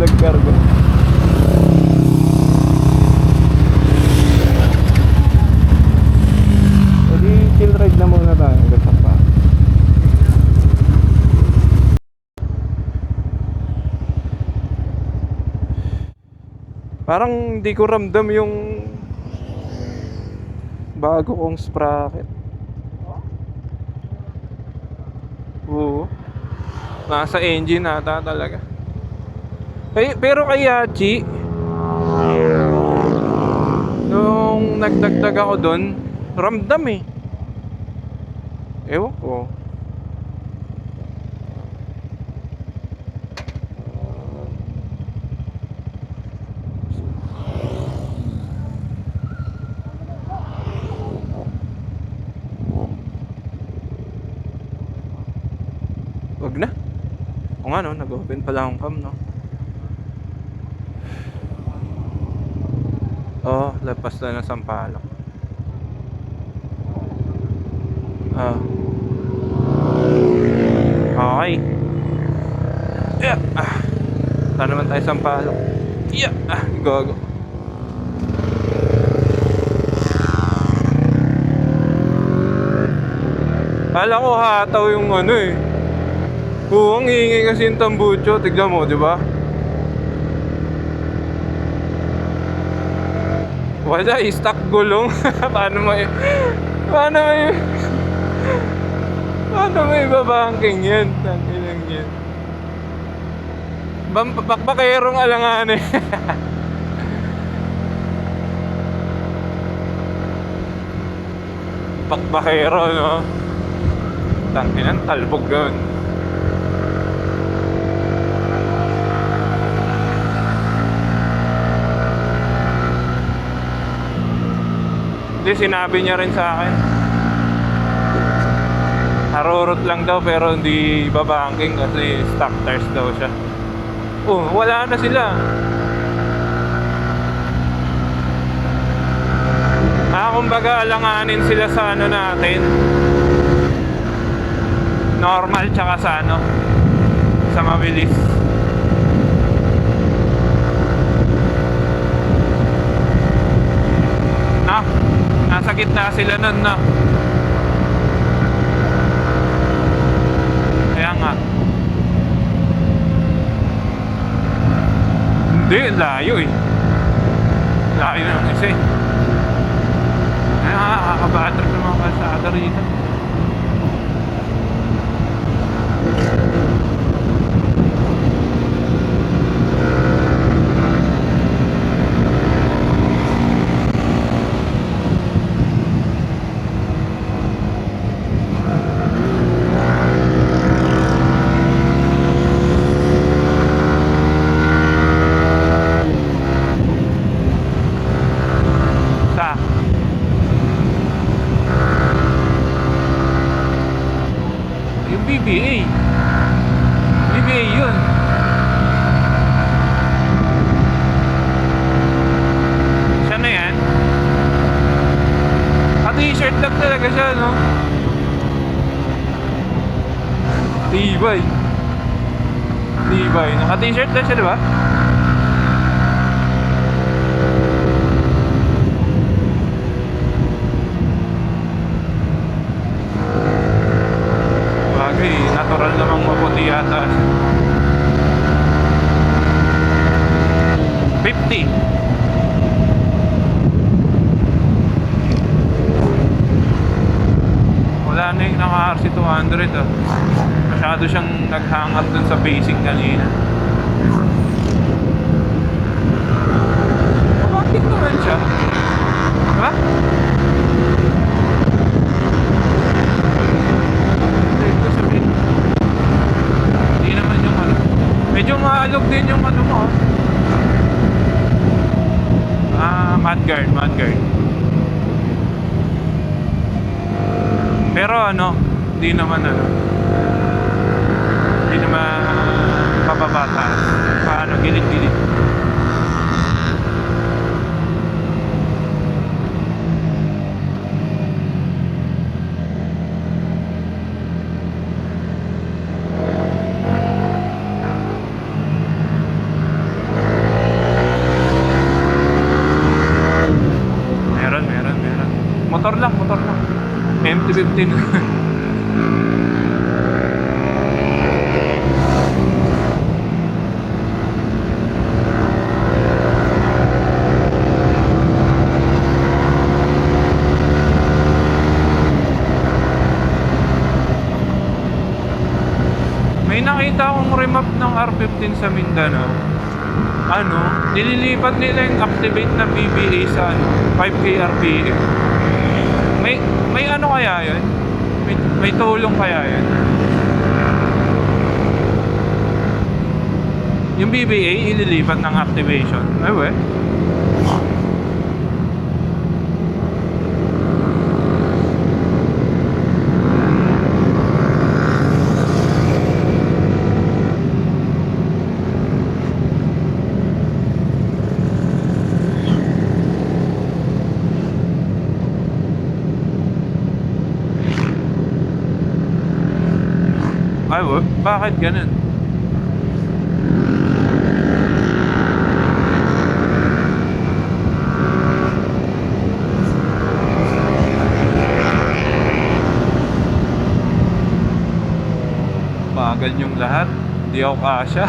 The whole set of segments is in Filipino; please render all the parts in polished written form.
dagdag karga. Jadi chill ride na muna tayo hanggang sa pa. Parang hindi ko ramdam yung bago kong sprocket. Oo. Nasa engine ata talaga. Pero kay Yachi, nung nagdagdag ako doon, ramdam eh. Ewan ko. Wag na. O nga no, nag-open pala akong cam no. Oh, lapas na ng Sampaloc. Ah. Okay. Yeah. Saan naman tayo Sampaloc? Yeah. Gago. Kala ko hataw yung ano eh. Oo, ang hihingi kasi yung tambucho. Tignan mo, di ba? Wala, stuck gulong. Paano may babangking yan? Tangilang yan. Bakbakerong alangan eh. Bakbakero, no? Tanginan, talbog yun. Hindi, sinabi niya rin sa akin. Harurot lang daw pero hindi babangking kasi stock tires daw siya. Oh, wala na sila. Kumbaga alanganin sila sa ano natin. Normal tsaka sa ano, sa mabilis. Nasa gitna sila nun na. Kaya nga. Hindi, layo eh. Layo na isa eh. Ay, nakakabatrip ng mga kalsada rito. BBA yun. Siya na yan. T-shirt lang talaga siya, no? Tibay. Naka-t-shirt lang siya, diba? Natural namang maputi yata. 50. Wala na yung naka-RC 200 ah. Masyado siyang nag-hang up dun sa basic kanina. Bakit naman siya? Diba? Medyo maalog din yung ano mo. Mudguard. Pero ano, hindi naman papabata. Paano, gilid-gilid. Motor lang. MT-15. May nakita akong remap ng R15 sa Mindanao. Nililipat nila yung activate na BBA sa 5K RPM. May ano kaya yun? May tulong kaya yun? Yung BBA, ililipat ng activation. Ay, we? Ay, bakit ganun? Bagal yung lahat. Hindi ako kasya.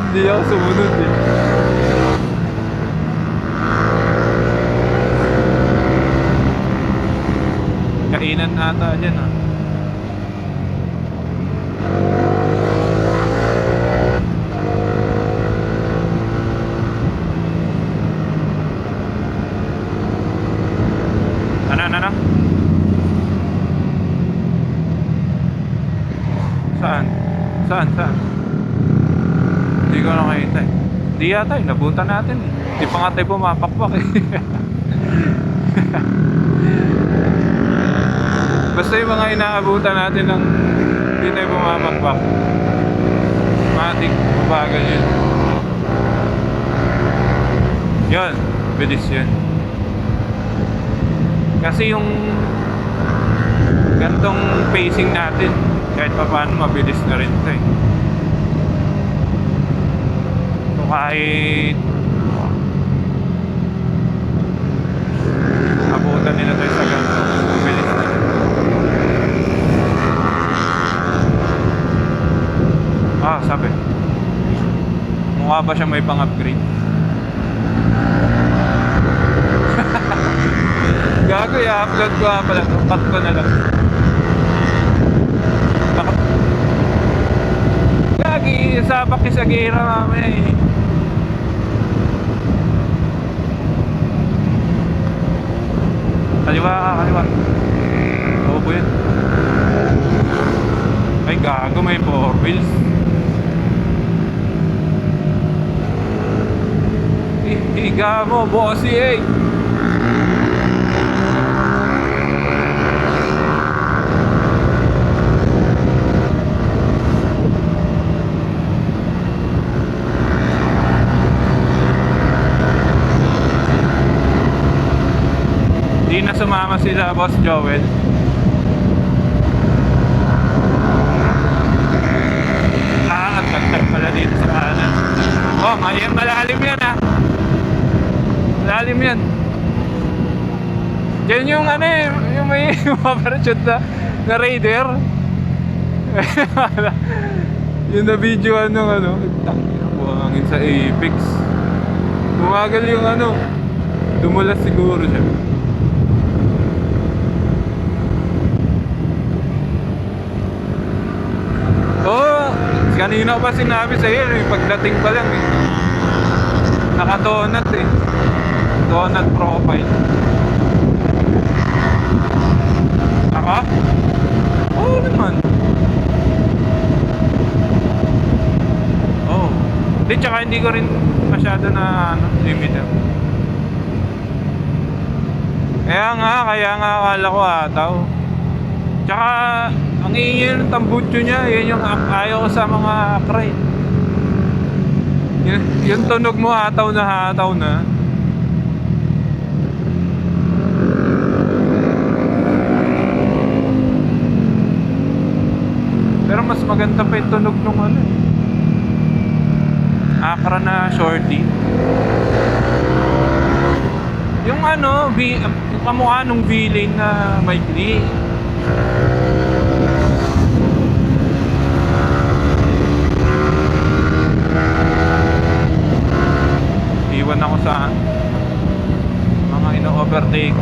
Hindi ako sumunod eh. Kainan ata dyan ah. Ano? Saan? Hindi ko nakita eh. Hindi yata eh, nabutan natin eh. Hindi pa nga tayo pumapakpak eh. Basta yung mga inaabutan natin ng hindi tayo pumapakpak. Matik, mabagal yun. Yun, bilis yun. Kasi yung gantong pacing natin, kahit pa paano mabilis na rin ito eh. So kahit abutan nila tayo sa ganito, mabilis na rin. Sabi mukha ba siya may pang-upgrade? Gago, i-upload ko pala ito. Cut ko na lang. Gagi, sabak sa gira mamaya eh. Kaliwa. Oo po yun. Ay gago, may 4 wheels. Higa mo, bossy eh. Hindi na sumama sila Boss Joel. At nagtag pala dito sa kanan. Oh, malalim yan ah. Malalim yan. Diyan yung ano eh, yung may parachute na raider. Yung na-videoan ng ano, buhangin sa Apex. Bumagal yung ano, dumulas siguro siya. Kanina ko pa sinabi sa iyo eh, pagdating pa lang eh. Naka-donut eh. Donut profile. Ako? Oo naman. Oo. Hindi, tsaka hindi ko rin masyado na limiter. Kaya nga akala ko ataw. Tsaka ang ingay ng tambutso niya, yun yung ayaw ko sa mga akray. Yung tunog mo hataw na. Pero mas maganda pa yung tunog nung ano Akra na shorty. Yung yung ano, yung kamukha nung villain na maikli. Iwan ako sa mga ino-overtake.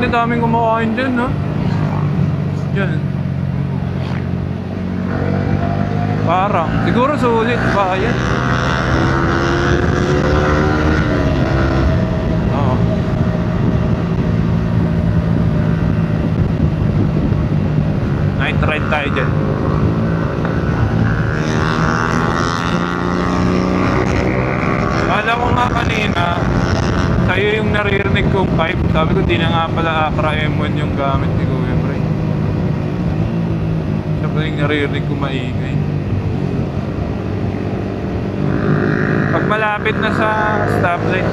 Ang daming kumakain dyan, no? Dyan. Parang, siguro sulit ba yan? Oo. Night ride tayo dyan. Kala ko nga kanina, sa'yo yung naririnig kong pipe. Sabi ko, di na nga pala Acra M1 yung gamit ni Kuya Bray. Siya pa yung naririnig ko maingay. Pag malapit na sa stoplight.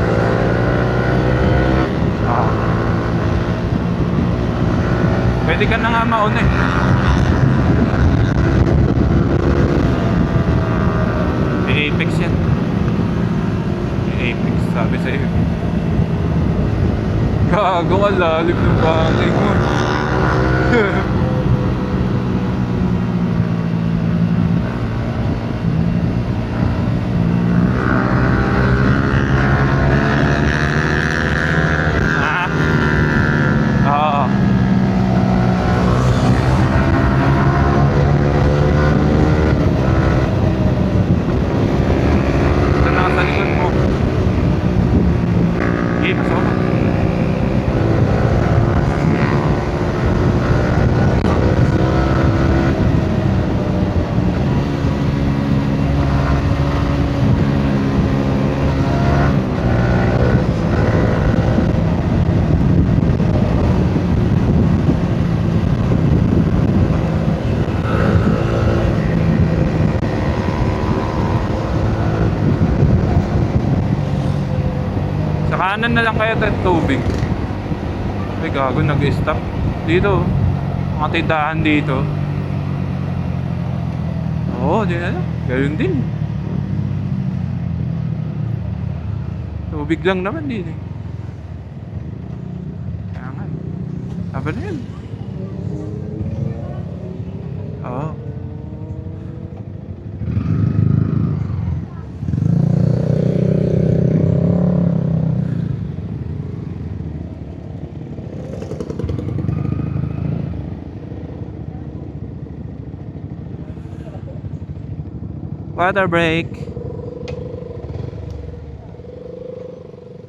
Pwede ka na nga mauna eh. May Apex yan. May Apex, sabi sa'yo. Gago ka, lalim ng bagay mo. Oo. Ito na sa likod mo. Eh, pasok ka. Sa kanan na lang kaya tayo tubig. Ay gago, nag-stop. Dito, mga tindahan dito. Oo, di na lang. Gayun din. Tubig lang naman din eh. Kaya nga. Aba na yun. Oo. Water break.